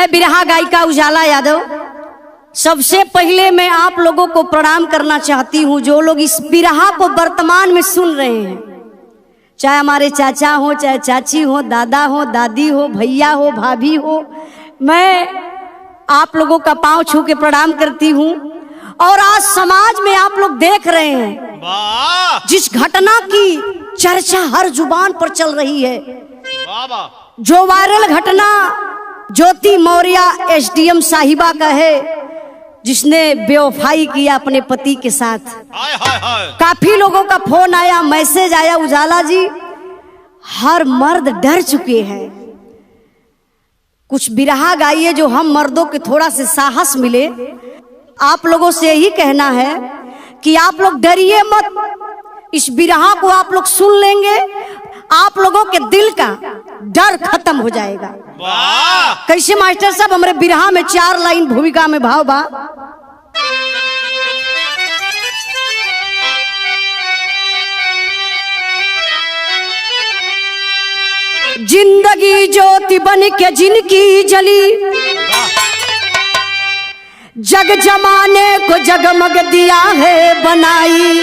मैं बिरहा गायिका उजाला यादव सबसे पहले मैं आप लोगों को प्रणाम करना चाहती हूँ। जो लोग इस बिरहा को वर्तमान में सुन रहे हैं, चाहे हमारे चाचा हो, चाहे चाची हो, दादा हो, दादी हो, भैया हो, भाभी हो, मैं आप लोगों का पांव छू के प्रणाम करती हूँ। और आज समाज में आप लोग देख रहे हैं जिस घटना की चर्चा हर जुबान पर चल रही है, जो वायरल घटना ज्योति मौर्य एसडीएम साहिबा का है, जिसने बेवफाई किया अपने पति के साथ। काफी लोगों का फोन आया, मैसेज आया, उजाला जी हर मर्द डर चुके हैं, कुछ बिरहा गाइए जो हम मर्दों के थोड़ा से साहस मिले। आप लोगों से यही कहना है कि आप लोग डरिए मत, इस बिरहा को आप लोग सुन लेंगे, आप लोगों के दिल का डर खत्म हो जाएगा। कैसे मास्टर साहब, हमारे बिरहा में 4 लाइन भूमिका में भाव बा। जिंदगी ज्योति बन के जिनकी जली, जग जमाने को जगमग दिया है बनाई,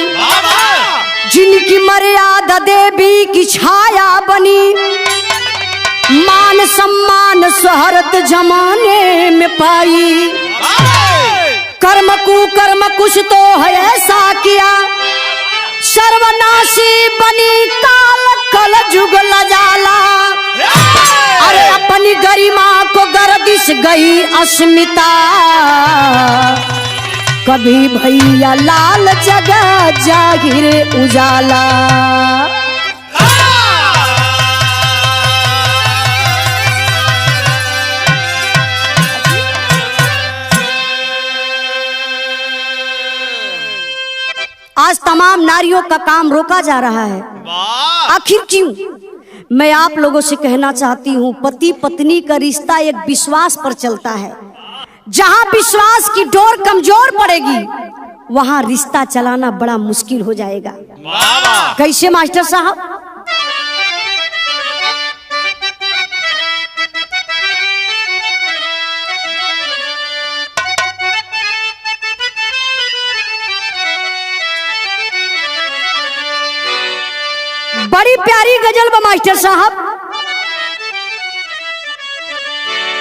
जिनकी मर्यादा देवी की छाया बनी, मान सम्मान शोहरत जमाने में पाई। कर्म कुकर्म कुछ तो है ऐसा किया, सर्वनाशी बनी काल कल जुग लजाला। अरे अपनी गरिमा को गर्दिश गई अस्मिता, कभी भैया लाल जगह जाहिर उजाला। आज तमाम नारियों का काम रोका जा रहा है, आखिर क्यों? मैं आप लोगों से कहना चाहती हूँ, पति पत्नी का रिश्ता एक विश्वास पर चलता है। जहाँ विश्वास की डोर कमजोर पड़ेगी, वहाँ रिश्ता चलाना बड़ा मुश्किल हो जाएगा। कैसे मास्टर साहब? बड़ी प्यारी गजल बा मास्टर साहब।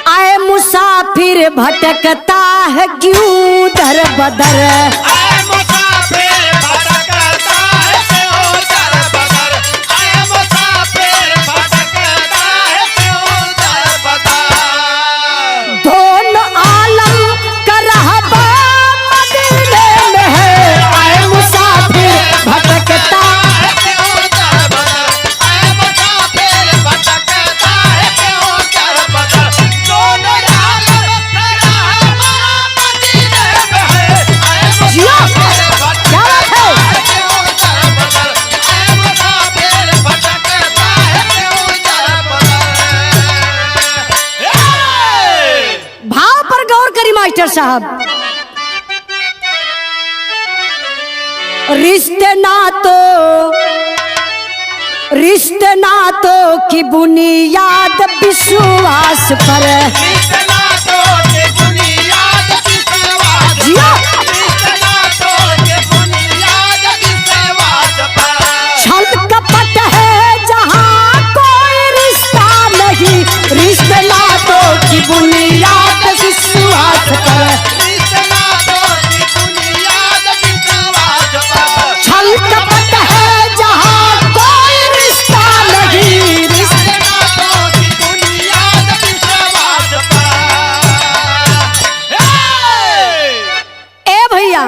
आए मुसाफिर भटकता है क्यों दर बदर, आए मुसाफिर भटकता है क्यों दर बदर, आए मुसाफिर भटकता है क्यों दर बदर। दोनों आलम का रहबा मदीने में है, आए मुसाफिर भटकता मास्टर साहब। रिश्ते नातों की बुनियाद विश्वास पर, रिश्ते नातों की बुनियाद विश्वास पर, रिश्ते नातों की बुनियाद विश्वास पर। छल कपट है जहाँ कोई रिश्ता नहीं, रिश्ते नातों की बुनियाद विश्वास पर, रिश्ते नातों की बुनियाद विश्वास पर। छल कपट है जहाँ कोई रिश्ता नहीं, रिश्ते नातों की बुनियाद विश्वास पर। ए भैया,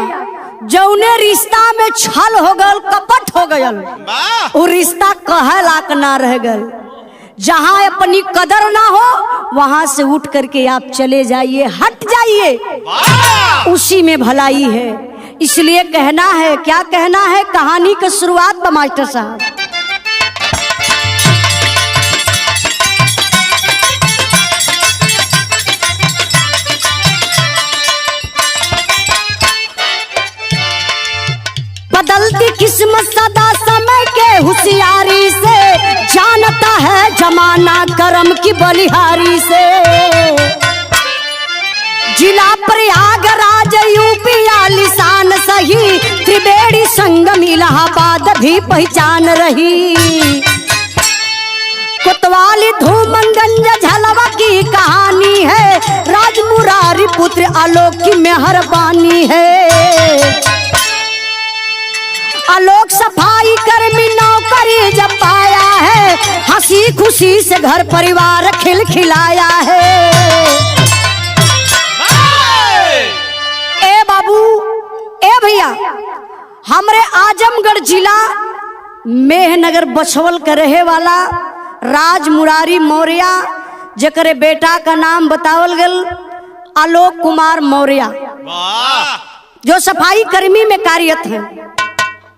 जौने रिश्ता में छल हो गल, कपट हो गयल, वो रिश्ता कहे लायक ना रह गल। जहाँ अपनी कदर ना हो, वहां से उठ करके आप चले जाइए, हट जाइए, उसी में भलाई है। इसलिए कहना है, क्या कहना है, कहानी की शुरुआत पर मास्टर साहब। बदलती किस्मत सदा समय के होशियारी से, जानता है जमाना करम की बलिहारी से। जिला प्रयागराज यूपी आलिशान सही, त्रिवेणी संगम इलाहाबाद भी पहचान रही। कोतवाली धूमनगंज झलवा की कहानी है, राजमुरारी पुत्र आलोक की मेहरबानी है। आलोक सफाई कर्मी नौकरी जब पाया है, हंसी खुशी से घर परिवार खिलखिलाया है। ए बाबू, ए भैया, हमरे आजमगढ़ जिला मेहनगर बछवल के रहे वाला राजमुरारी मौर्य, जकरे बेटा का नाम बतावल गल आलोक कुमार मौर्य, जो सफाई कर्मी में कार्यरत हैं।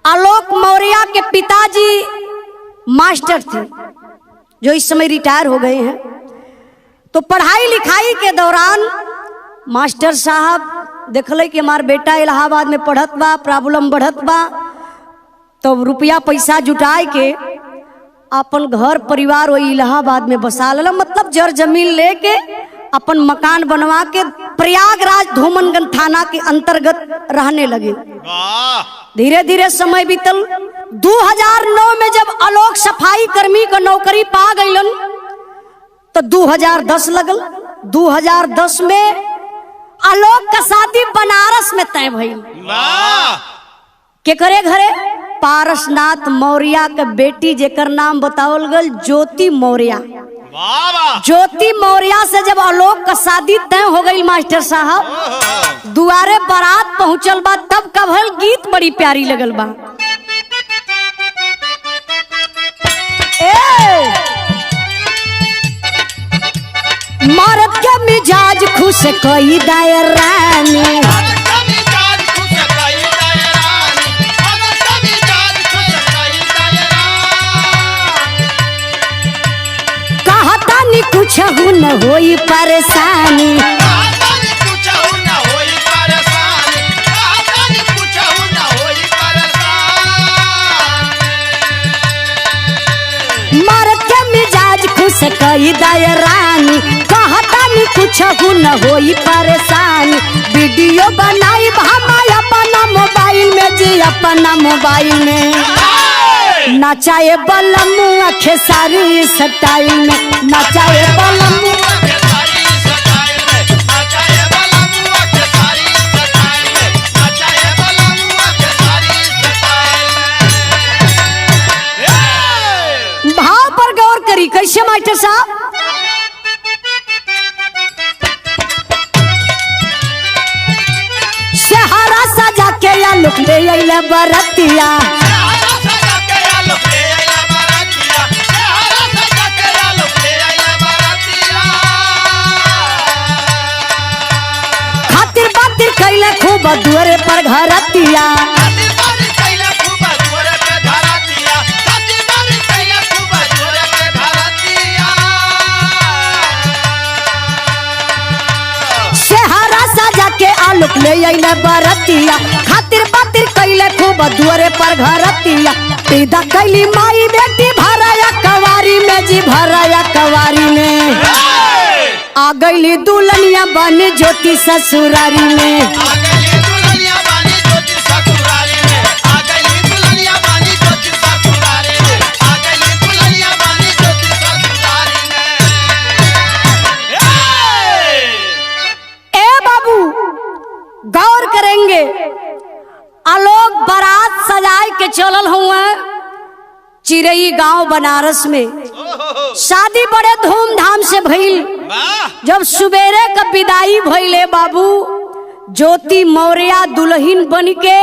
आलोक मौर्य के पिताजी मास्टर थे, जो इस समय रिटायर हो गए हैं। तो पढ़ाई लिखाई के दौरान मास्टर साहब देखले कि हमार बेटा इलाहाबाद में पढ़त बा, प्रॉब्लम बढ़त बा, तो रुपया पैसा जुटाए के अपन घर परिवार वही इलाहाबाद में बसा लेला। मतलब जर जमीन लेके अपन मकान बनवा के प्रयागराज धूमनगंज थाना के अंतर्गत रहने लगे। धीरे धीरे समय बीतल। 2009 में जब आलोक सफाई कर्मी का नौकरी पा गईलन, तो 2010 लगल। 2010 में आलोक का शादी बनारस में तय भइल। के करे घरे? पारसनाथ मौर्य के बेटी, जेकर नाम बतावल गल ज्योति मौर्य। ज्योति मौर्य से जब आलोक का शादी तय हो गई मास्टर साहब, दुआरे बारात पहुंचल बा, तब का भल गीत बड़ी प्यारी लगल बा। मर्द के मिजाज खुश कई दायर रानी, कहता नहीं कुछ न होई परेशानी। मर्द के मिजाज खुश कई दायर रानी, कहता नहीं कुछ न होई परेशानी। वीडियो बनाई हमारे अपना मोबाइल में जी, अपना मोबाइल में नचाए बलमुआ खेसारी स्टाइल में, नचाए बलमुआ भाव पर गौर करी। कैसे मास्टर साहब? सहारा सजा के आलोक ले अइला बरतिया, खातिर बातिर कैला खूब दुआरे पर घरतिया। सहारा सजा के आलोक ले अइला बरतिया, खातिर बातिर कैला खूब दुआरे पर घरतिया। पैदा कैली माई बेटी भराया कवारी में जी, भराया कवारी में। आ गईली दुल्हनिया बन ज्योति ससुरारी में, गौर करेंगे। आलोक बारात सजाए के चलल हुआ चिरई गांव बनारस में। शादी बड़े धूमधाम से भइल। जब सुबेरे का विदाई भइले बाबू, ज्योति मौर्य दुल्हन बन के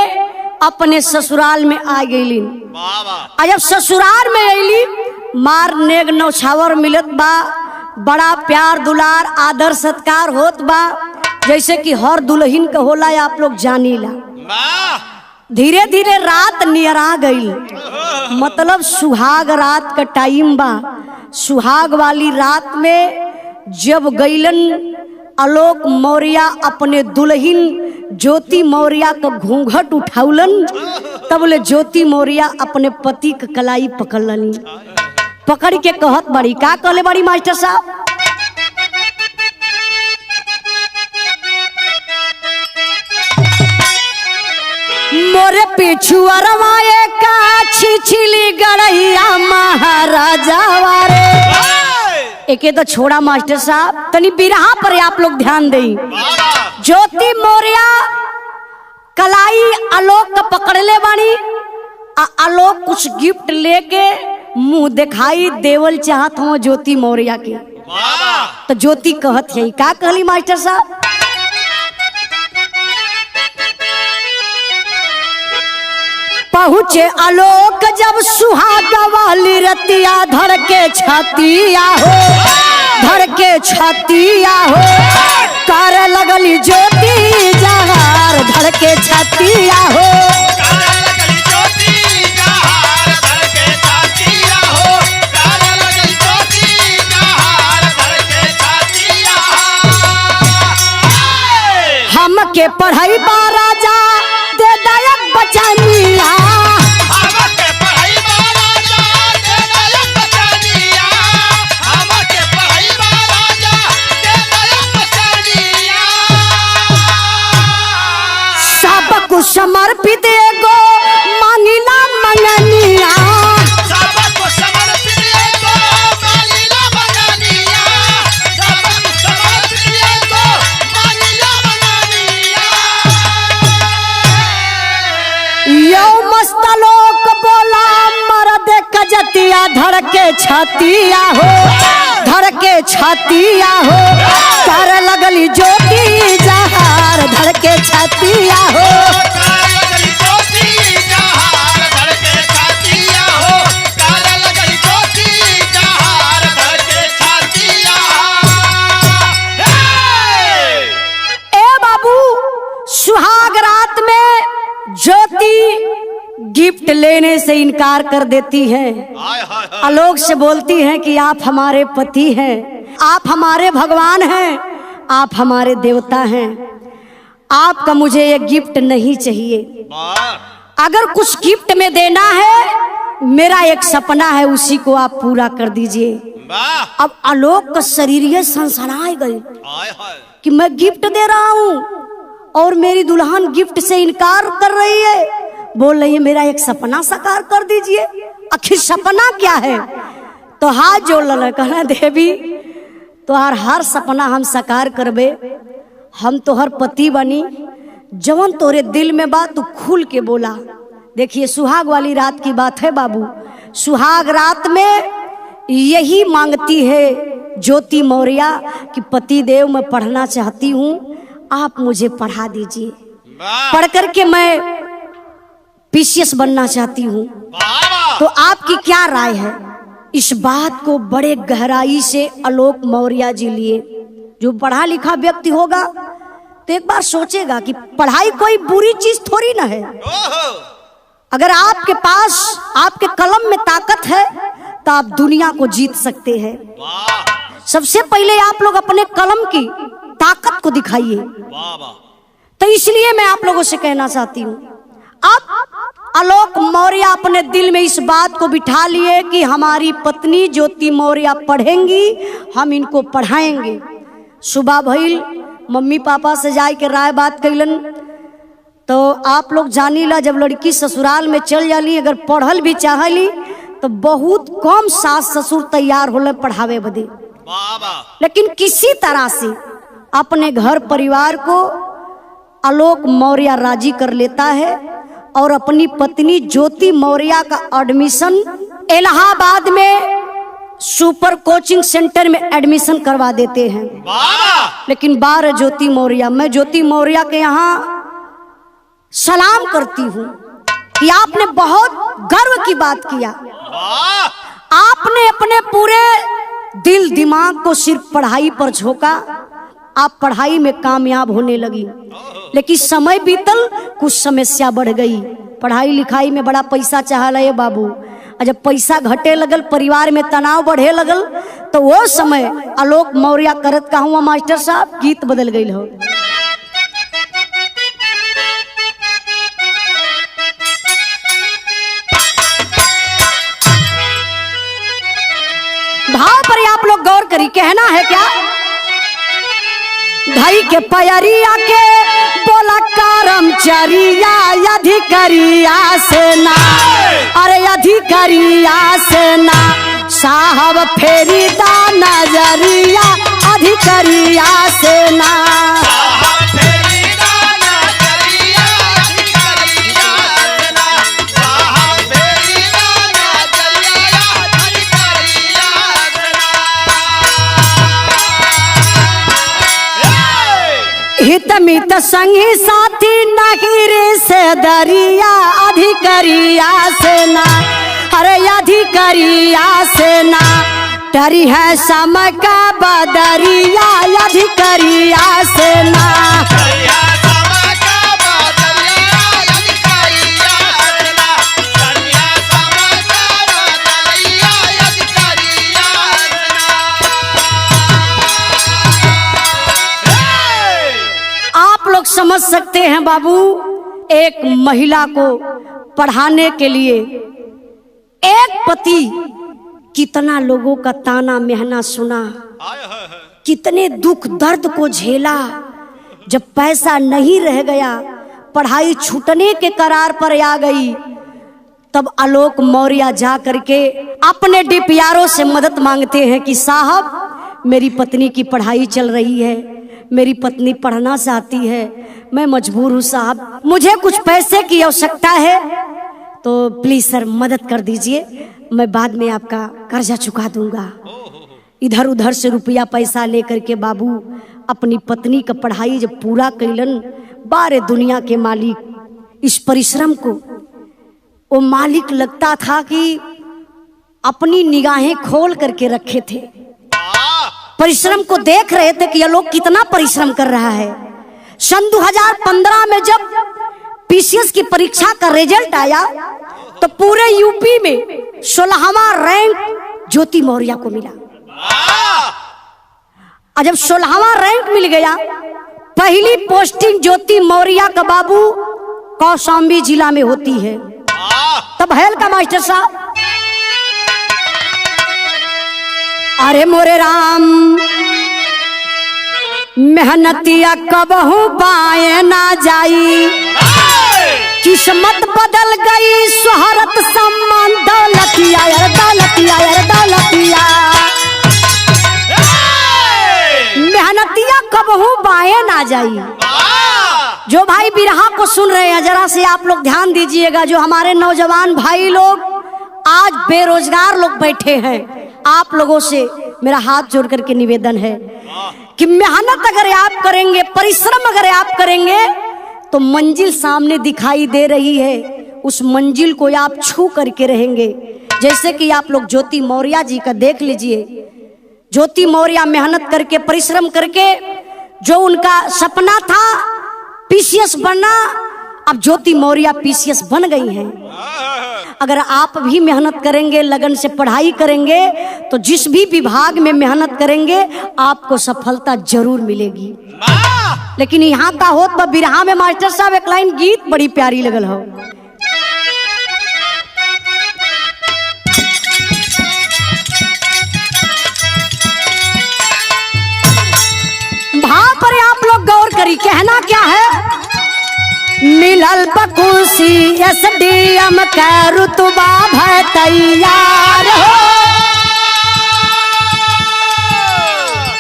अपने ससुराल में आ गईली। जब ससुराल में अली, मार नेग नौछावर मिलत बा, बड़ा प्यार दुलार आदर सत्कार होत बा, जैसे कि हर दुल्हन का होला, आप लोग जानीला। धीरे धीरे रात नियरा गई, मतलब सुहाग रात का टाइम बा। सुहाग वाली रात में जब गईलन आलोक मौर्य अपने दुल्हन ज्योति मौर्य का घूंघट उठाउलन, तब बोले ज्योति मौर्य अपने पति का कलाई पकड़लनी। पकड़ के कहत बड़ी, का कहले बड़ी मास्टर साहब? मोरे पीछू अरवाए का छिछली गड़ैया महाराजा वारे। एके तो छोड़ा मास्टर साहब, तनी बिरहा पर आप लोग ध्यान दें। ज्योति मौर्य कलाई आलोक का पकड़ले बानी, आलोक कुछ गिफ्ट लेके मुंह दिखाई देवल चाहत हो ज्योति मौर्य के। तो ज्योति कहत है का कहली मास्टर साहब, पहुँचे आलोक जब सुहाग वाली रतिया धर के छतिया हो, धर के छतिया हो, कर लगली ज्योति जहार धर के छतिया हो। हमके पढ़ाई बा राजा दे दायक बचानिया, हमके पढ़ाई बा राजा दे दायक बचानिया, हमके पढ़ाई बा राजा दे दायक बचानिया। सब कुछ समर्पित एगो मांगिला मंगनिया, सब कुछ समर्पित एगो मांगिला मंगनिया, सब कुछ समर्पित एगो मांगिला मंगनिया। यो मस्त लोक बोला मर्द कजतिया धर के छतिया हो, धर के छतिया हो, कर लगली ज्योति जहार धर के छतिया हो। सुहाग रात में ज्योति गिफ्ट लेने से इनकार कर देती है, आलोक से बोलती है कि आप हमारे पति हैं, आप हमारे भगवान हैं, आप हमारे देवता हैं, आपका मुझे ये गिफ्ट नहीं चाहिए। अगर कुछ गिफ्ट में देना है, मेरा एक सपना है उसी को आप पूरा कर दीजिए। अब आलोक का शरीर ये सनसनाए गई कि मैं गिफ्ट दे रहा हूँ और मेरी दुल्हन गिफ्ट से इनकार कर रही है, बोल रही है मेरा एक सपना साकार कर दीजिए। आखिर सपना क्या है? तो हाथ जोड़ ला, कहना देवी तोहार हर सपना हम साकार करबे, हम तोहर पति बनी, जवन तोरे दिल में बात तू खुल के बोला। देखिए सुहाग वाली रात की बात है बाबू, सुहाग रात में यही मांगती है ज्योति मौर्य कि पति देव मैं पढ़ना चाहती हूँ, आप मुझे पढ़ा दीजिए, पढ़ करके मैं पीसीएस बनना चाहती हूँ। तो आपकी क्या राय है? इस बात को बड़े गहराई से आलोक मौर्य जी लिए। जो पढ़ा लिखा व्यक्ति होगा तो एक बार सोचेगा कि पढ़ाई कोई बुरी चीज थोड़ी ना है। अगर आपके पास आपके कलम में ताकत है तो आप दुनिया को जीत सकते हैं। सबसे पहले आप लोग अपने कलम की ताकत को दिखाइए। तो इसलिए मैं आप लोगों से कहना चाहती हूँ, अब आलोक मौर्य अपने दिल में इस बात को बिठा लिए कि हमारी पत्नी ज्योति मौर्य पढ़ेंगी, हम इनको पढ़ाएंगे। सुबह भइल मम्मी पापा से जाए के राय बात कैलन। तो आप लोग जानी ला, जब लड़की ससुराल में चल जाली, अगर पढ़ल भी चाहली तो बहुत कम सास ससुर तैयार होले पढ़ावे बदे, लेकिन किसी तरह से अपने घर परिवार को आलोक मौर्य राजी कर लेता है और अपनी पत्नी ज्योति मौर्य का एडमिशन इलाहाबाद में सुपर कोचिंग सेंटर में एडमिशन करवा देते हैं। लेकिन बार ज्योति मौर्य, मैं ज्योति मौर्य के यहाँ सलाम करती हूँ कि आपने बहुत गर्व की बात किया। आपने अपने पूरे दिल दिमाग को सिर्फ पढ़ाई पर झोंका, आप पढ़ाई में कामयाब होने लगी। लेकिन समय बीतल, कुछ समस्या बढ़ गई। पढ़ाई लिखाई में बड़ा पैसा चाहला है बाबू, और जब पैसा घटे लगल, परिवार में तनाव बढ़े लगल, तो वो समय आलोक मौर्य करत का हुआ मास्टर साहब, गीत बदल गई हो। भाव पर आप लोग गौर करी, कहना है क्या? धई के पयरिया के बोला कर्मचारिया अधिकारिया से ना, अरे अधिकारिया से ना साहब फेरी दा नजरिया अधिकारिया से ना। हित मित संगी साथी नहीं रे से दरिया अधिकारिया से ना, अरे अधिकारिया से ना डरी है समय का बदरिया अधिकारिया से ना। आप लोग समझ सकते हैं बाबू, एक महिला को पढ़ाने के लिए एक पति कितना लोगों का ताना मेहना सुना, कितने दुख दर्द को झेला। जब पैसा नहीं रह गया, पढ़ाई छूटने के करार पर आ गई, तब आलोक मौर्य जा करके अपने डीपीआरओ से मदद मांगते हैं कि साहब मेरी पत्नी की पढ़ाई चल रही है, मेरी पत्नी पढ़ना चाहती है, मैं मजबूर हूँ साहब, मुझे कुछ पैसे की आवश्यकता है, तो प्लीज सर मदद कर दीजिए, मैं बाद में आपका कर्जा चुका दूंगा। इधर उधर से रुपया पैसा लेकर के बाबू अपनी पत्नी का पढ़ाई जब पूरा कैलन, बारे दुनिया के मालिक इस परिश्रम को, वो मालिक लगता था कि अपनी निगाहें खोल करके रखे थे, परिश्रम को देख रहे थे कि यह लोग कितना परिश्रम कर रहा है। सन 2015 में जब पीसीएस की परीक्षा का रिजल्ट आया तो पूरे यूपी में 16वां रैंक ज्योति मौर्य को मिला। और जब 16वां रैंक मिल गया, पहली पोस्टिंग ज्योति मौर्य का बाबू कौशाम्बी जिला में होती है। तब हेल का मास्टर साहब, अरे मोरे राम मेहनतिया कबहू बाएं ना जाई, किस्मत बदल गई शोहरत सम्मान दौलतिया यार दौलतिया यार दौलतिया। मेहनतिया कबहू बाएं ना जाई। जो भाई बिरहा को सुन रहे हैं जरा से आप लोग ध्यान दीजिएगा, जो हमारे नौजवान भाई लोग आज बेरोजगार लोग बैठे हैं, आप लोगों से मेरा हाथ जोड़ करके निवेदन है कि मेहनत अगर आप करेंगे, परिश्रम अगर आप करेंगे तो मंजिल सामने दिखाई दे रही है, उस मंजिल को आप छू करके रहेंगे। जैसे कि आप लोग ज्योति मौर्य जी का देख लीजिए, ज्योति मौर्य मेहनत करके परिश्रम करके जो उनका सपना था पीसीएस बनना, अब ज्योति मौर्य पीसीएस बन गई हैं। अगर आप भी मेहनत करेंगे, लगन से पढ़ाई करेंगे, तो जिस भी विभाग में मेहनत करेंगे आपको सफलता जरूर मिलेगी। लेकिन यहाँ का हो तो बिरहा में मास्टर साहब एक लाइन गीत बड़ी प्यारी लगल हो, भाव पर आप लोग गौर करी, कहना क्या है, मिलल बकुसी एसडीएम का रुतबा भय तैयार हो,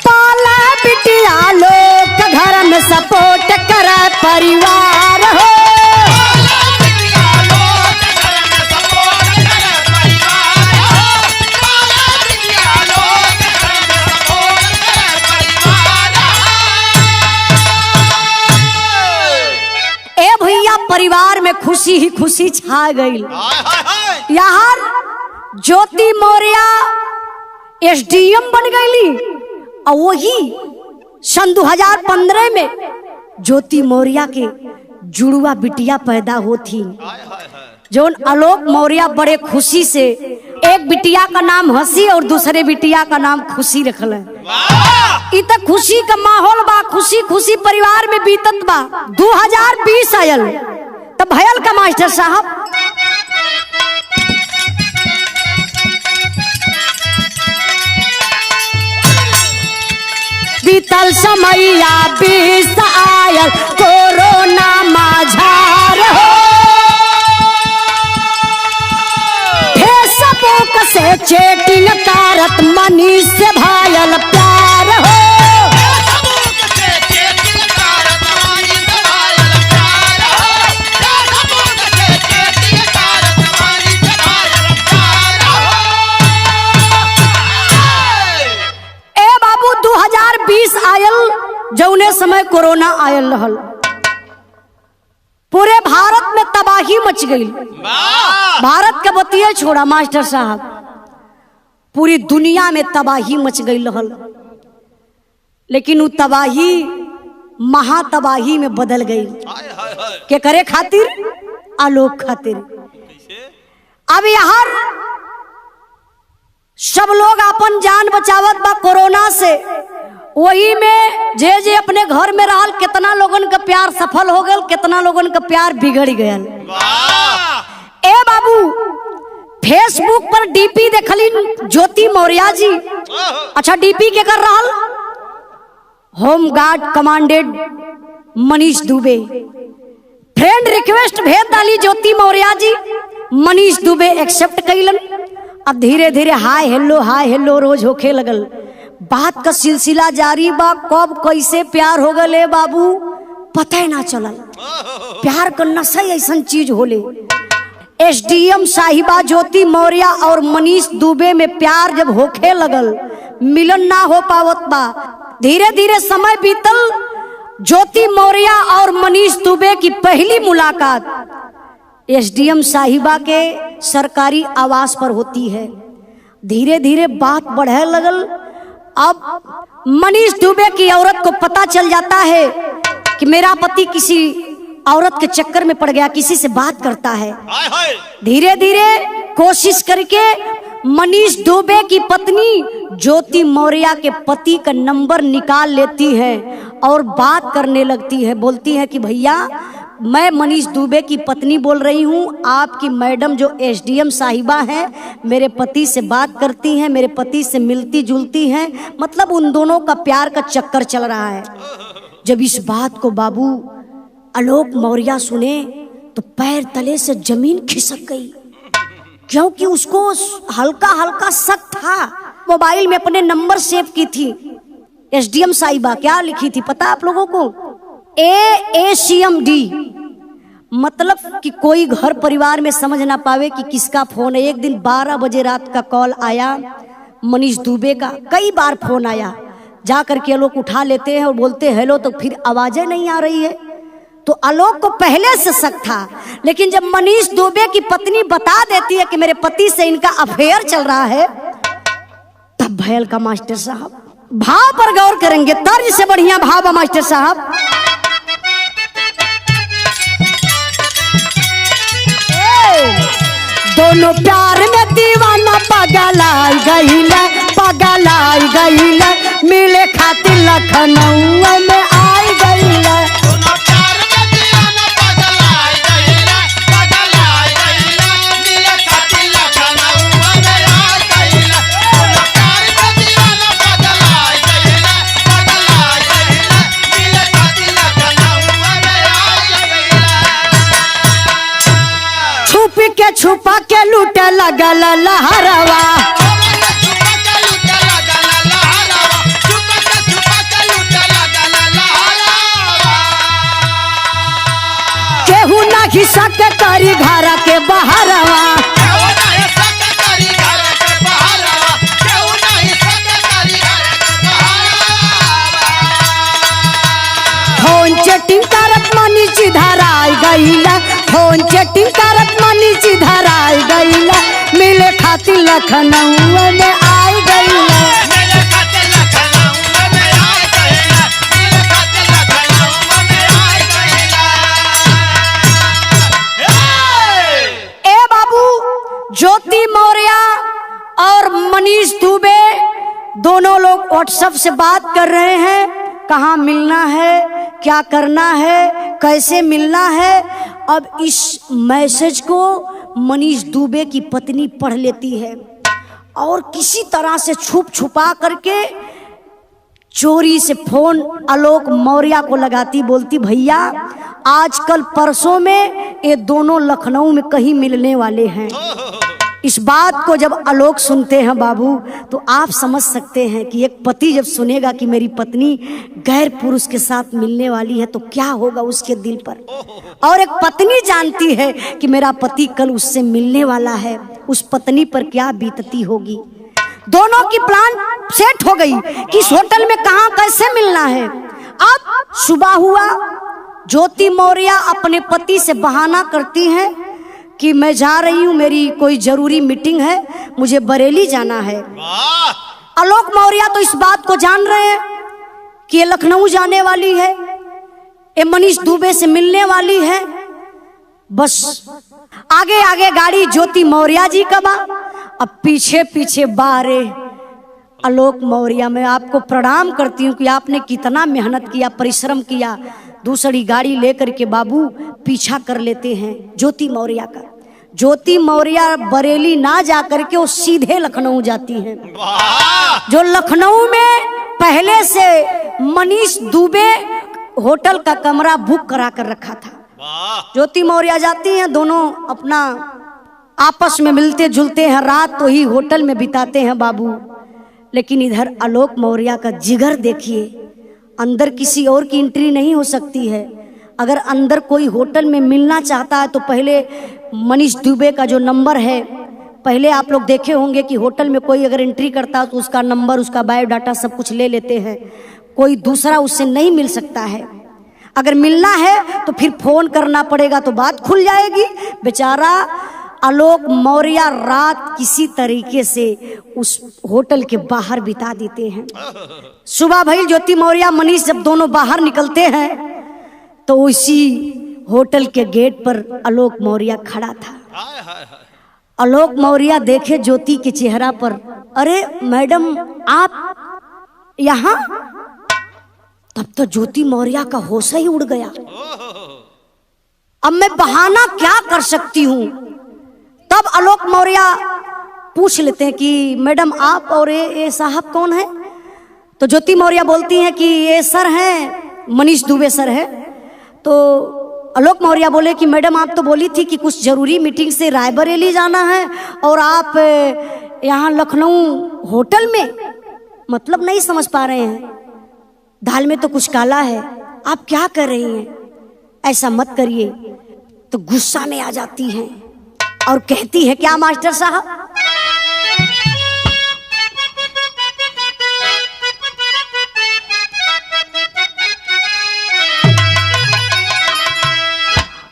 पाला बिटिया लोग घर में सपोर्ट कर परिवार हो। परिवार में खुशी ही खुशी छा गई। यहाँ ज्योति मौर्य एसडीएम बन गई और वही सन 2015 में ज्योति मौर्य के जुड़वा बिटिया पैदा होती, जो आलोक मौर्य बड़े खुशी से, एक बिटिया का नाम हंसी और दूसरे बिटिया का नाम खुशी रखल। इत खुशी का माहौल बा, खुशी खुशी परिवार में बीतत बा। 2020 आयल तब भयल का मास्टर साहब, बीत बीतल समैया बीस आयल कोरोना माझार हो। फेसबुक से चैटिंग करत मनीष से भायल प्यार हो। ए बाबू 2020 आयल जौने समय कोरोना आयल रहल, पूरे भारत में तबाही मच गई। भारत के बतिये छोड़ा मास्टर साहब, पूरी दुनिया में तबाही मच गई रहल। लेकिन वो तबाही महातबाही में बदल गई। के करे खातिर? आलोक खातिर। अब यहाँ सब लोग अपन जान बचावत बा कोरोना से। वही में जे जे अपने घर में रहल, कितना लोगन का प्यार सफल हो गल, कितना लोगन का प्यार बिगड़ गयल। ए बाबू, फेसबुक पर डीपी देखली ज्योति मौर्य जी। अच्छा, डीपी के कर रहल? Home guard commanded Manish Dubey. Friend request भेज डाली ज्योति मौर्य जी, मनीष दुबे एक्सेप्ट कैलन। अब धीरे धीरे हाय हेलो रोज होखे लगल। बात का सिलसिला जारी बा। कब कैसे प्यार हो गए बाबू पता ही ना चलल। प्यार का नशा ऐसा चीज होले। एसडीएम साहिबा ज्योति मौर्य और मनीष दुबे में प्यार जब होखे लगल, मिलन ना हो पावत बा। धीरे धीरे समय बीतल। ज्योति मौर्य और मनीष दुबे की पहली मुलाकात एसडीएम साहिबा के सरकारी आवास पर होती है। धीरे धीरे बात बढ़ने लगल। अब मनीष दुबे की औरत को पता चल जाता है कि मेरा पति किसी औरत के चक्कर में पड़ गया, किसी से बात करता है। धीरे धीरे कोशिश करके मनीष दुबे की पत्नी ज्योति मौर्य के पति का नंबर निकाल लेती है और बात करने लगती है। बोलती है कि भैया, मैं मनीष दुबे की पत्नी बोल रही हूँ। आपकी मैडम जो एसडीएम साहिबा हैं, मेरे पति से बात करती हैं, मेरे पति से मिलती जुलती हैं। मतलब उन दोनों का प्यार का चक्कर चल रहा है। जब इस बात को बाबू आलोक मौर्य सुने तो पैर तले से जमीन खिसक गई, क्योंकि उसको हल्का हल्का शक था। मोबाइल में अपने नंबर सेव की थी एसडीएम साहिबा। क्या लिखी थी पता आप लोगों को? AACMD। मतलब कि कोई घर परिवार में समझ ना पावे कि किसका फोन है। एक दिन 12 बजे रात का कॉल आया मनीष दुबे का। कई बार फोन आया, जा करके लोग उठा लेते हैं और बोलते हेलो, तो फिर आवाजें नहीं आ रही है। तो आलोक को पहले से शक था, लेकिन जब मनीष दुबे की पत्नी बता देती है कि मेरे पति से इनका अफेयर चल रहा है, तब भयल का मास्टर साहब। भाव पर गौर करेंगे, तर्ज से बढ़िया भाव है मास्टर साहब। दोनों प्यार में दीवाना पगलाई गईला, मिले खातिर लखनऊ में आई गईला। छुपा के लूटे लगल लहरवा, केहू नहीं सके करी घर के बहरवा। फोन चैटिंग करत मनीष धराई गईला, फोन चैटिंग करत मनीष धराई गईला, मिले खातिर लखनऊ में आई गईला। ए बाबू, ज्योति मौर्य और मनीष दुबे दोनों लोग व्हाट्सएप से बात कर रहे हैं। कहाँ मिलना है, क्या करना है, कैसे मिलना है। अब इस मैसेज को मनीष दुबे की पत्नी पढ़ लेती है और किसी तरह से छुपा करके चोरी से फोन आलोक मौर्य को लगाती, बोलती भैया आजकल परसों में ये दोनों लखनऊ में कहीं मिलने वाले हैं। इस बात को जब आलोक सुनते हैं बाबू, तो आप समझ सकते हैं कि एक पति जब सुनेगा कि मेरी पत्नी गैर पुरुष के साथ मिलने वाली है तो क्या होगा उसके दिल पर। और एक पत्नी जानती है कि मेरा पति कल उससे मिलने वाला है, उस पत्नी पर क्या बीतती होगी। दोनों की प्लान सेट हो गई कि इस होटल में कहां कैसे मिलना है। अब सुबह हुआ, ज्योति मौर्य अपने पति से बहाना करती हैं कि मैं जा रही हूं, मेरी कोई जरूरी मीटिंग है, मुझे बरेली जाना है। आलोक मौर्य तो इस बात को जान रहे हैं कि ये लखनऊ जाने वाली है, ये मनीष दुबे से मिलने वाली है। बस आगे आगे गाड़ी ज्योति मौर्य जी का बा, अब पीछे पीछे बारे आलोक मौर्य। मैं आपको प्रणाम करती हूँ कि आपने कितना मेहनत किया, परिश्रम किया। दूसरी गाड़ी लेकर के बाबू पीछा कर लेते हैं ज्योति मौर्य का। ज्योति मौर्य बरेली ना जाकर के वो सीधे लखनऊ जाती हैं। जो लखनऊ में पहले से मनीष दुबे होटल का कमरा बुक करा कर रखा था। ज्योति मौर्य जाती हैं, दोनों अपना आपस में मिलते जुलते हैं, रात तो ही होटल में बिताते हैं बाबू। लेकिन इधर आलोक मौर्य का जिगर देखिए, अंदर किसी और की एंट्री नहीं हो सकती है। अगर अंदर कोई होटल में मिलना चाहता है तो पहले मनीष दुबे का जो नंबर है, पहले आप लोग देखे होंगे कि होटल में कोई अगर एंट्री करता है तो उसका नंबर, उसका बायोडाटा सब कुछ ले लेते हैं, कोई दूसरा उससे नहीं मिल सकता है। अगर मिलना है तो फिर फोन करना पड़ेगा तो बात खुल जाएगी। बेचारा आलोक मौर्य रात किसी तरीके से उस होटल के बाहर बिता देते हैं। सुबह भाई ज्योति मौर्य मनीष जब दोनों बाहर निकलते हैं तो उसी होटल के गेट पर आलोक मौर्य खड़ा था। आलोक मौर्य देखे ज्योति के चेहरा पर, अरे मैडम आप यहाँ? तब तो ज्योति मौर्य का होश ही उड़ गया। अब मैं बहाना क्या कर सकती हूँ। तब आलोक मौर्य पूछ लेते हैं कि मैडम आप और ये साहब कौन है? तो ज्योति मौर्य बोलती हैं कि ये सर हैं, मनीष दुबे सर है। तो आलोक मौर्य बोले कि मैडम आप तो बोली थी कि कुछ जरूरी मीटिंग से रायबरेली जाना है और आप यहाँ लखनऊ होटल में, मतलब नहीं समझ पा रहे हैं, दाल में तो कुछ काला है, आप क्या कर रही हैं? ऐसा मत करिए। तो गुस्सा में आ जाती हैं और कहती है क्या मास्टर साहब?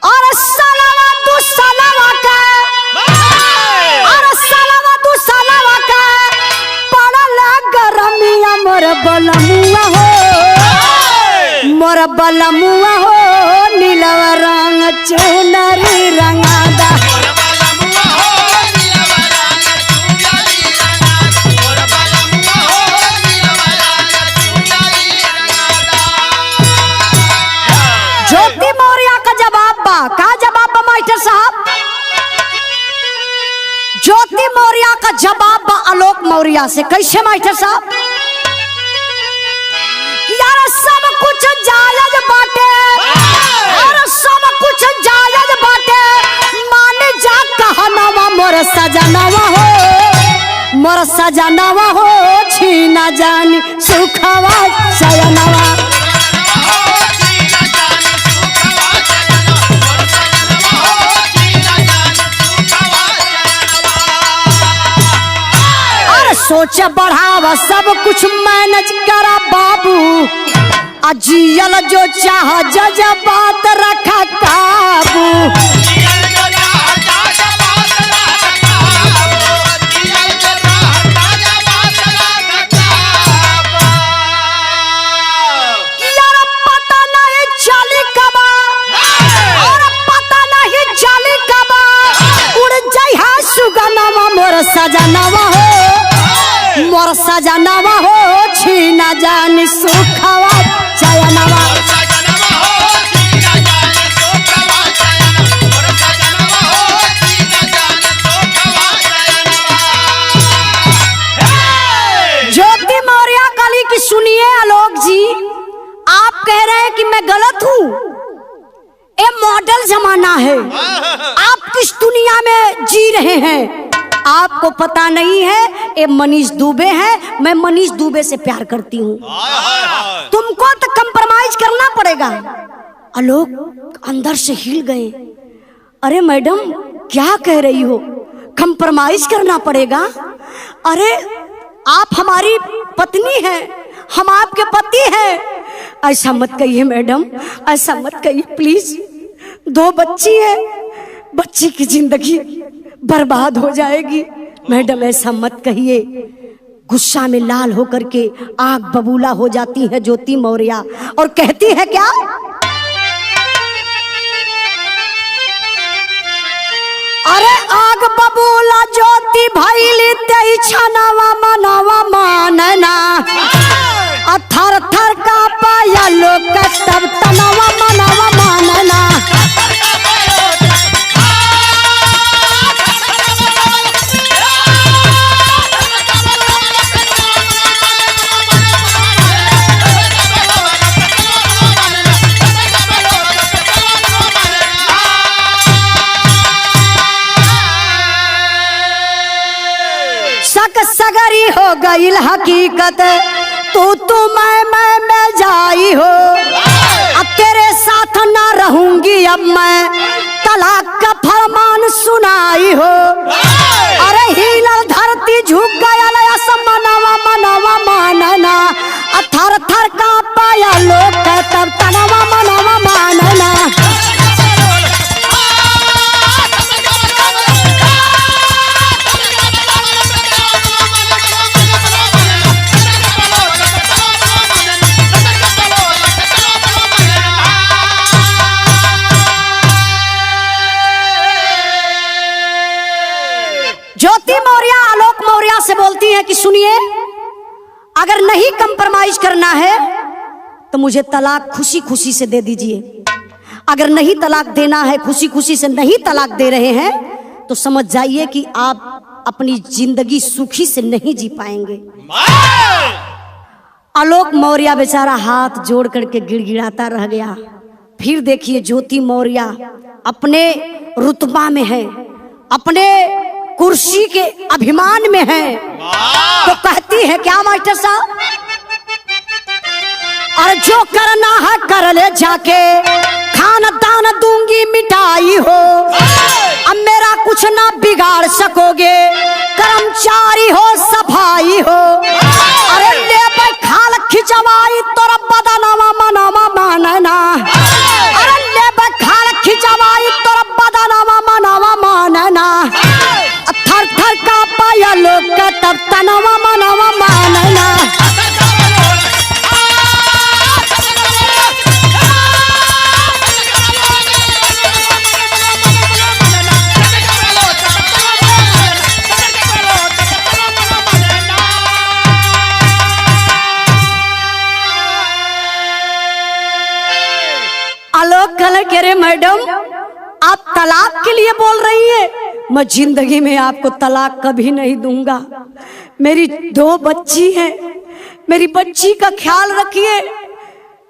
और सलावा तू सलावा का, और सलावा तू सलावा का, पड़ला गरमिया मोर बलमुआ हो, मोर बलमुआ हो, नीलवा रंग चुनरी रंगादा। ज्योति मौर्य का जवाब बा, का जवाब बा मास्टर साहब? ज्योति मौर्य का जवाब बा आलोक मौर्य से, कैसे मास्टर साहब? यार सब कुछ जायज बाटे, और सब कुछ जायज बाटे, मान जा कहनावा मोर सजनावा हो, मोर सजनावा हो, छीना जानी सुखवा सजनावा। सोच बढ़ावा सब कुछ मैनेज करा बाबू, अजियल जो चाह जज्बात रखा काबू। यार पता नहीं चली कबा, और पता नहीं चली कबा, उड़ जाई है सुगनावा मोर सजनावा हो, मोर सजनावा हो, छीना जानी सुखवा चयनवा। ज्योति मौर्य काली की सुनिए आलोक में जी रहे हैं। आपको पता नहीं है ये मनीष दुबे है, मैं मनीष दुबे से प्यार करती हूँ। तुमको तो कंप्रोमाइज करना पड़ेगा। आलोक अंदर से हिल गए। अरे मैडम क्या कह रही हो, कंप्रोमाइज करना पड़ेगा? अरे आप हमारी पत्नी हैं, हम आपके पति हैं। ऐसा मत कहिए मैडम, ऐसा मत कहिए प्लीज। 2 बच्ची है, बच्ची की जिंदगी बर्बाद हो जाएगी। मैडम ऐसा मत कहिए। गुस्सा में लाल होकर के आग बबूला हो जाती है ज्योति मौर्य और कहती है क्या? अरे आग बबूला ज्योति भइली तेई छनवा मनवा मानना, थर थर का पाया लोग तब तनवा मनवा मानना। सगरी हो गई हकीकत, तू मैं जाई हो। अब तेरे साथ ना रहूंगी, अब मैं तलाक का फरमान सुनाई हो। अरे हिलल धरती झुक गया मनवा मनवा मानना, थर थर का पाया लोग तब तनवा मनवा मानना। ज्योति मौर्य आलोक मौर्य से बोलती है कि सुनिए, अगर नहीं कंप्रोमाइज करना है तो मुझे तलाक खुशी खुशी से दे दीजिए। अगर नहीं तलाक देना है, खुशी खुशी से नहीं तलाक दे रहे हैं, तो समझ जाइए कि आप अपनी जिंदगी सुखी से नहीं जी पाएंगे। आलोक मौर्य बेचारा हाथ जोड़ करके गिड़गिड़ाता रह गया। फिर देखिए ज्योति मौर्य अपने रुतबा में है, अपने कुर्सी के अभिमान में है, तो कहती है क्या मास्टर साहब? और जो करना है कर ले जाके, खाना दान दूंगी मिठाई हो। अब मेरा कुछ ना बिगाड़ सकोगे, कर्मचारी हो सफाई हो। अरे ले भाई खाल खिंचवाई तोरा बदनामा मनवा मानना। अरे ले भाई खाल खिंचवाई तोरा बदनामा मनवा मानना। थर थर का पाया लोग तब तनवा मनवा मानना। आलोक कल कह रहे मैडम आप तलाक के लिए बोल रही है? मैं जिंदगी में आपको तलाक कभी नहीं दूंगा। मेरी 2 बच्ची हैं, मेरी बच्ची का ख्याल रखिए,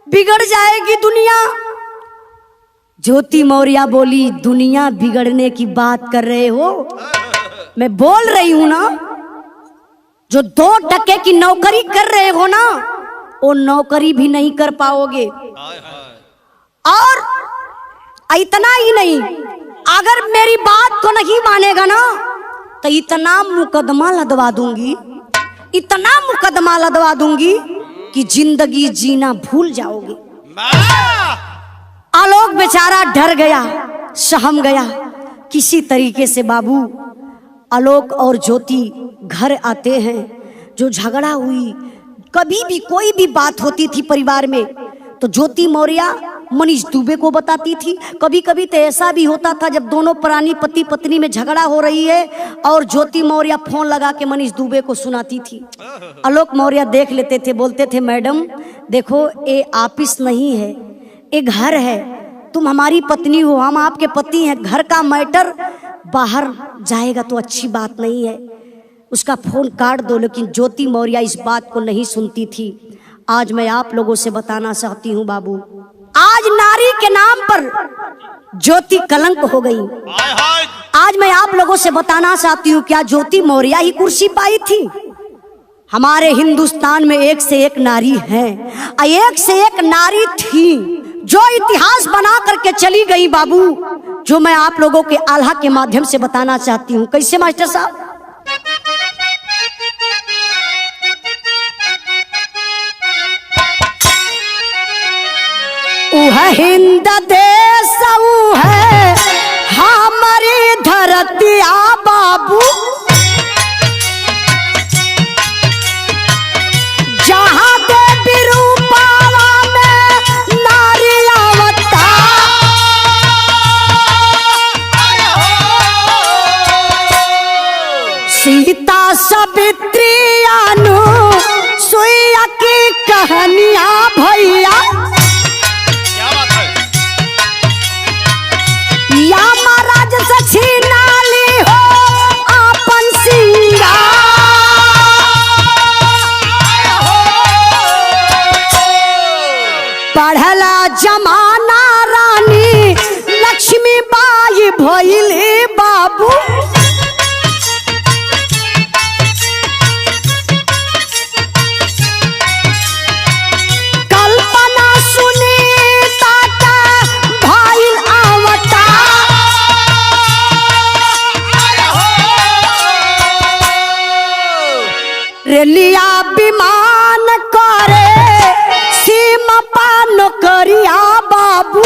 बिगड़ जाएगी दुनिया। ज्योति मौर्य बोली दुनिया बिगड़ने की बात कर रहे हो? मैं बोल रही हूं ना, जो 2 टके की नौकरी कर रहे हो ना, वो नौकरी भी नहीं कर पाओगे। और इतना ही नहीं, अगर मेरी बात को नहीं मानेगा ना तो इतना मुकदमा लदवा दूंगी, इतना मुकदमा लदवा दूंगी कि जिंदगी जीना भूल जाओगे। आलोक बेचारा डर गया, सहम गया। किसी तरीके से बाबू आलोक और ज्योति घर आते हैं। जो झगड़ा हुई, कभी भी कोई भी बात होती थी परिवार में तो ज्योति मौर्य मनीष दुबे को बताती थी। कभी कभी तो ऐसा भी होता था जब दोनों प्राणी पति पत्नी में झगड़ा हो रही है और ज्योति मौर्य फोन लगा के मनीष दुबे को सुनाती थी। आलोक मौर्य देख लेते थे, बोलते थे मैडम देखो ये ऑफिस नहीं है, ये घर है। तुम हमारी पत्नी हो, हम आपके पति हैं। घर का मैटर बाहर जाएगा तो अच्छी बात नहीं है, उसका फोन काट दो। लेकिन ज्योति मौर्य इस बात को नहीं सुनती थी। आज मैं आप लोगों से बताना चाहती हूँ बाबू, आज नारी के नाम पर ज्योति कलंक हो गई। आज मैं आप लोगों से बताना चाहती हूँ, क्या ज्योति मौर्य ही कुर्सी पाई थी? हमारे हिंदुस्तान में एक से एक नारी है, एक से एक नारी थी जो इतिहास बना करके चली गई बाबू, जो मैं आप लोगों के आल्हा के माध्यम से बताना चाहती हूँ। कैसे मास्टर साहब? हिंद देश है हमारी धरतिया बाबू, जहाँ देवी रूपावा में नारी आवता, सीता सावित्री अनुसुईया की कहानियां भैया, या महाराज से छीना ली हो अपन सिंगार, पढ़ला जमाना रानी लक्ष्मी बाई भइली बाबू, रेलिया विमान करे सीमा पान करिया बाबू,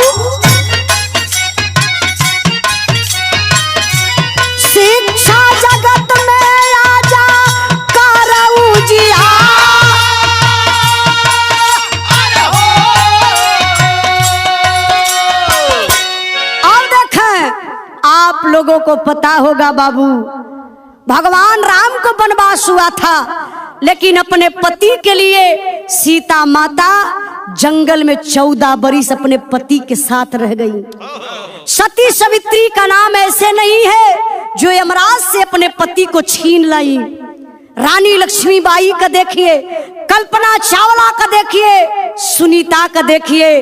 शिक्षा जगत में आजा करऊ जिया, अब देखें आप लोगों को पता होगा बाबू, भगवान राम को वनवास हुआ था, लेकिन अपने पति के लिए सीता माता जंगल में 14 बरिस अपने पति के साथ रह गई। सती सावित्री का नाम ऐसे नहीं है जो यमराज से अपने पति को छीन लाई। रानी लक्ष्मीबाई का देखिए, कल्पना चावला का देखिए, सुनीता का देखिए,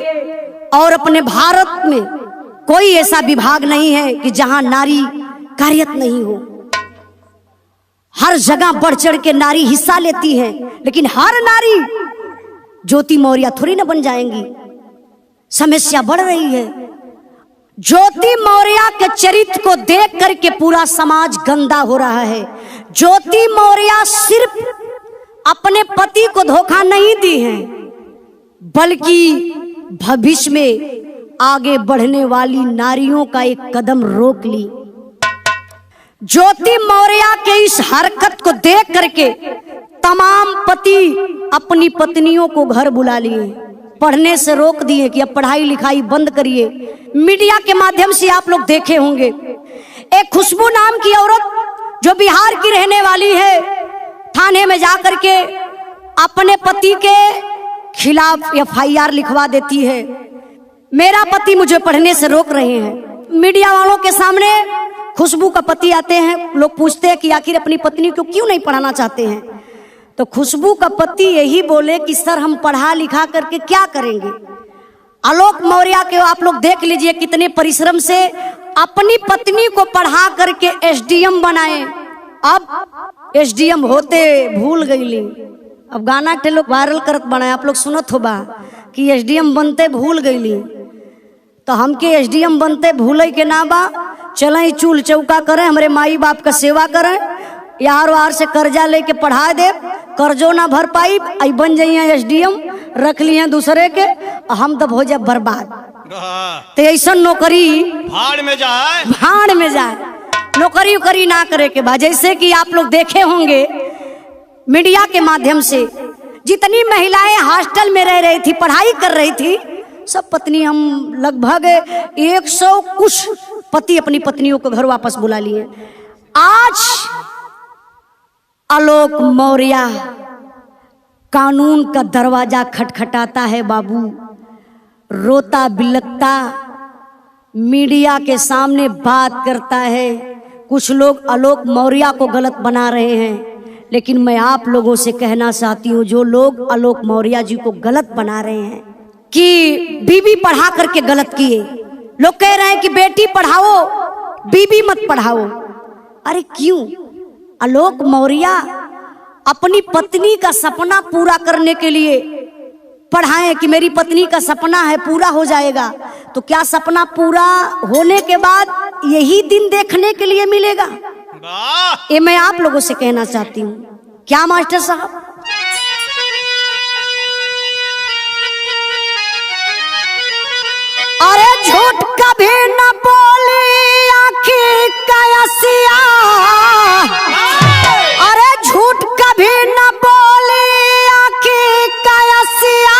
और अपने भारत में कोई ऐसा विभाग नहीं है कि जहां नारी कार्यरत नहीं हो। हर जगह बढ़ चढ़ के नारी हिस्सा लेती है, लेकिन हर नारी ज्योति मौर्य थोड़ी ना बन जाएंगी। समस्या बढ़ रही है। ज्योति मौर्य के चरित्र को देख करके पूरा समाज गंदा हो रहा है। ज्योति मौर्य सिर्फ अपने पति को धोखा नहीं दी है, बल्कि भविष्य में आगे बढ़ने वाली नारियों का एक कदम रोक ली। ज्योति मौर्य के इस हरकत को देख करके तमाम पति अपनी पत्नियों को घर बुला लिए, पढ़ने से रोक दिए कि अब पढ़ाई लिखाई बंद करिए। मीडिया के माध्यम से आप लोग देखे होंगे, एक खुशबू नाम की औरत जो बिहार की रहने वाली है, थाने में जाकर के अपने पति के खिलाफ FIR लिखवा देती है, मेरा पति मुझे पढ़ने से रोक रहे हैं। मीडिया वालों के सामने खुशबू का पति आते हैं, लोग पूछते हैं कि आखिर अपनी पत्नी को क्यों नहीं पढ़ाना चाहते हैं, तो खुशबू का पति यही बोले कि सर हम पढ़ा लिखा करके क्या करेंगे। आलोक मौर्य के आप लोग देख लीजिए कितने परिश्रम से अपनी पत्नी को पढ़ा करके SDM बनाए। अब SDM होते भूल गईली। अब गाना के लोग वायरल करत बनाए, आप लोग सुनत होबा कि SDM बनते भूल गईली। तो हमके SDM बनते भूले के ना बा, चलें चूल चौका करें, हमारे माई बाप का सेवा करें, यार वार से कर्जा लेके पढ़ा दे, कर्जो ना भर पाई, आई बन जाइए SDM, रख लिए दूसरे के, हम तब हो जाए बर्बाद। तो ऐसा नौकरी भाड़ में जाए, भाड़ में जाए, नौकरी उकरी ना करे के बाद। जैसे कि आप लोग देखे होंगे मीडिया के माध्यम से, जितनी महिलाएं हॉस्टल में रह रही थी, पढ़ाई कर रही थी, सब पत्नी, हम लगभग 100 कुछ पति अपनी पत्नियों को घर वापस बुला लिए। आज आलोक मौर्य कानून का दरवाजा खटखटाता है बाबू, रोता बिलखता मीडिया के सामने बात करता है। कुछ लोग आलोक मौर्य को गलत बना रहे हैं, लेकिन मैं आप लोगों से कहना चाहती हूँ, जो लोग आलोक मौर्य जी को गलत बना रहे हैं, कि बीबी पढ़ा करके गलत किए। लोग कह रहे हैं कि बेटी पढ़ाओ बीबी मत पढ़ाओ। अरे क्यों? आलोक मौर्य अपनी पत्नी का सपना पूरा करने के लिए पढ़ाएं कि मेरी पत्नी का सपना है पूरा हो जाएगा। तो क्या सपना पूरा होने के बाद यही दिन देखने के लिए मिलेगा? ये मैं आप लोगों से कहना चाहती हूँ। क्या मास्टर साहब? अरे झूठ कभी न बोली आखिर कयसिया, अरे झूठ कभी न बोली आखिर कयसिया,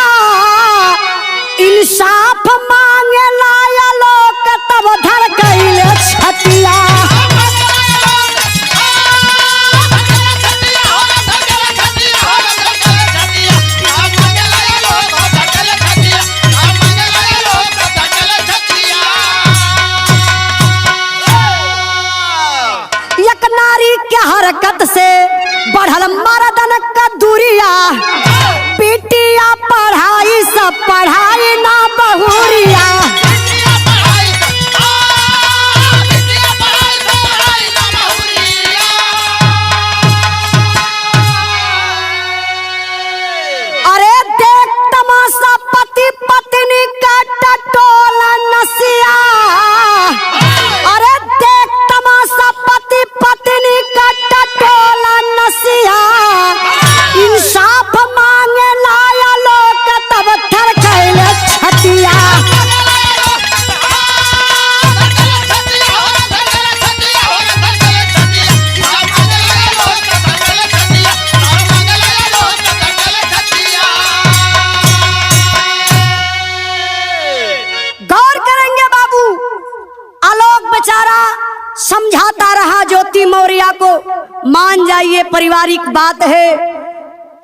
इंसाफ मांगे लाया लोग तब धड़कैले छतिया। हरकत से बढ़ल मर्दन का दूरिया, पिटिया पढ़ाई सब पढ़ाई ना बहुरिया। अरे देख तमाशा पति पत्नी का टटोला नसिया, अरे देख तमाशा पति पत्नी का टटोला नसिया, इंसाफ मांगे लाया लोग तब धड़कैले छतिया। गौर करेंगे बाबू, आलोक बेचारा समझाता रहा ज्योति मौर्य को, मान जाइए पारिवारिक बात है,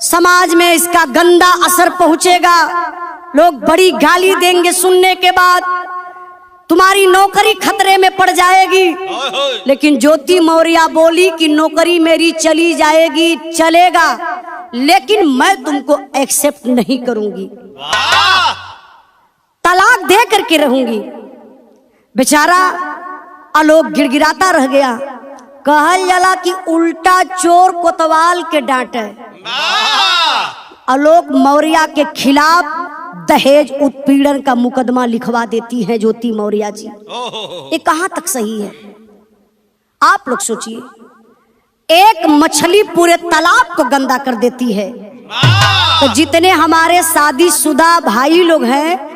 समाज में इसका गंदा असर पहुंचेगा, लोग बड़ी गाली देंगे, सुनने के बाद तुम्हारी नौकरी खतरे में पड़ जाएगी। लेकिन ज्योति मौर्य बोली कि नौकरी मेरी चली जाएगी चलेगा, लेकिन मैं तुमको एक्सेप्ट नहीं करूंगी, तलाक दे करके रहूंगी। बेचारा आलोक गिड़गिड़ाता रह गया। कहल जाला कि उल्टा चोर कोतवाल के डांटे। आलोक मौर्य के खिलाफ दहेज उत्पीड़न का मुकदमा लिखवा देती है ज्योति मौर्य जी। ये कहां तक सही है? आप लोग सोचिए, एक मछली पूरे तालाब को गंदा कर देती है। तो जितने हमारे शादीशुदा भाई लोग हैं,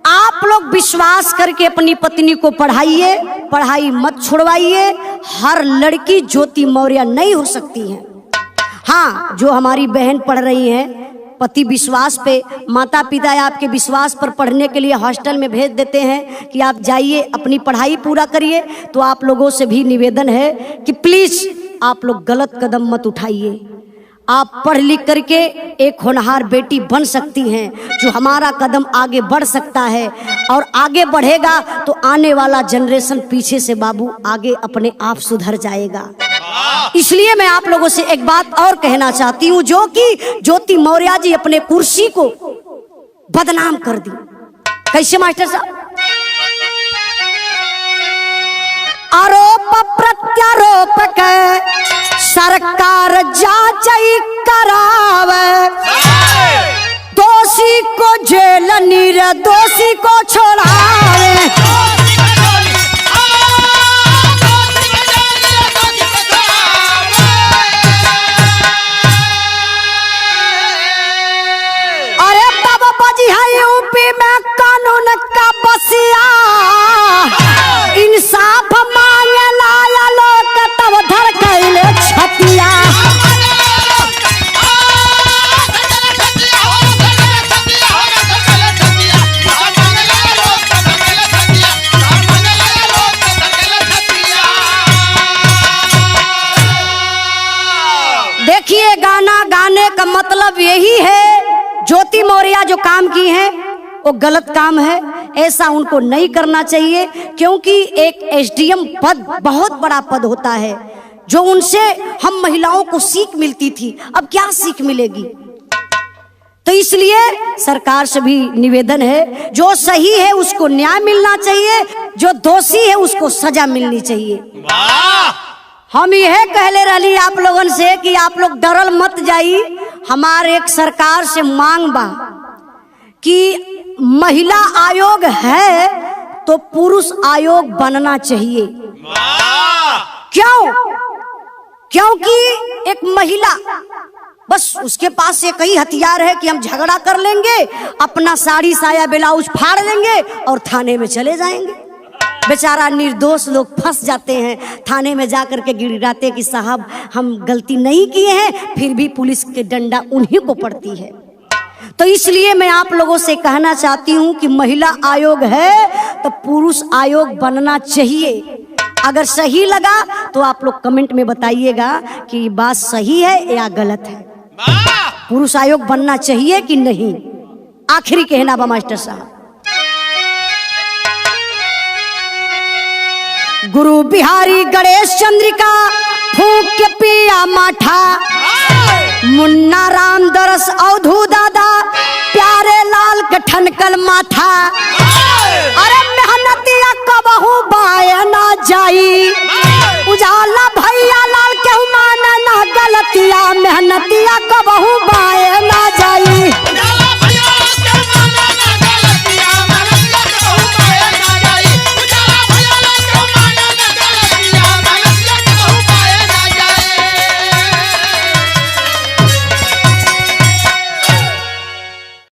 आप लोग विश्वास करके अपनी पत्नी को पढ़ाइए, पढ़ाई मत छुड़वाइए। हर लड़की ज्योति मौर्य नहीं हो सकती है। हाँ, जो हमारी बहन पढ़ रही है, पति विश्वास पे, माता पिता आपके विश्वास पर पढ़ने के लिए हॉस्टल में भेज देते हैं कि आप जाइए अपनी पढ़ाई पूरा करिए, तो आप लोगों से भी निवेदन है कि प्लीज आप लोग गलत कदम मत उठाइए। आप पढ़ लिख करके एक होनहार बेटी बन सकती हैं, जो हमारा कदम आगे बढ़ सकता है, और आगे बढ़ेगा तो आने वाला जनरेशन पीछे से बाबू आगे अपने आप सुधर जाएगा। इसलिए मैं आप लोगों से एक बात और कहना चाहती हूँ, जो कि ज्योति मौर्य जी अपने कुर्सी को बदनाम कर दी। कैसे मास्टर साहब? आरोप प्रत्यारोप के सरकार जांच करावे, दोषी को जेल निर्दोषी को छोड़ावे। अरे तब बजी है यूपी में कानून का बसिया, इंसाफ मांगे लाया लोग तब धड़कैले छतिया। देखिए, गाना गाने का मतलब यही है, ज्योति मौर्य जो काम की है वो गलत काम है, ऐसा उनको नहीं करना चाहिए। क्योंकि एक एसडीएम पद बहुत बड़ा पद होता है, जो उनसे हम महिलाओं को सीख मिलती थी, अब क्या सीख मिलेगी? तो इसलिए सरकार से भी निवेदन है, जो सही है उसको न्याय मिलना चाहिए, जो दोषी है उसको सजा मिलनी चाहिए। हम यह कहले रही आप लोगन से कि आप लोग डरल मत जाई। हमारे एक सरकार से मांग बा कि महिला आयोग है तो पुरुष आयोग बनना चाहिए। क्यों? क्योंकि एक महिला बस उसके पास एक ही हथियार है कि हम झगड़ा कर लेंगे, अपना साड़ी साया ब्लाउज फाड़ लेंगे और थाने में चले जाएंगे। बेचारा निर्दोष लोग फंस जाते हैं, थाने में जाकर के गिड़गिड़ाते कि साहब हम गलती नहीं किए हैं, फिर भी पुलिस के डंडा उन्हीं को पड़ती है। तो इसलिए मैं आप लोगों से कहना चाहती हूं कि महिला आयोग है तो पुरुष आयोग बनना चाहिए। अगर सही लगा तो आप लोग कमेंट में बताइएगा कि ये बात सही है या गलत है। पुरुष आयोग बनना चाहिए कि नहीं? आखिरी कहना बा मास्टर साहब। गुरु बिहारी गणेश चंद्रिका फूक के पिया माठा, मुन्ना राम दरस अवधू दादा प्यारे लाल के ठनकल माथा।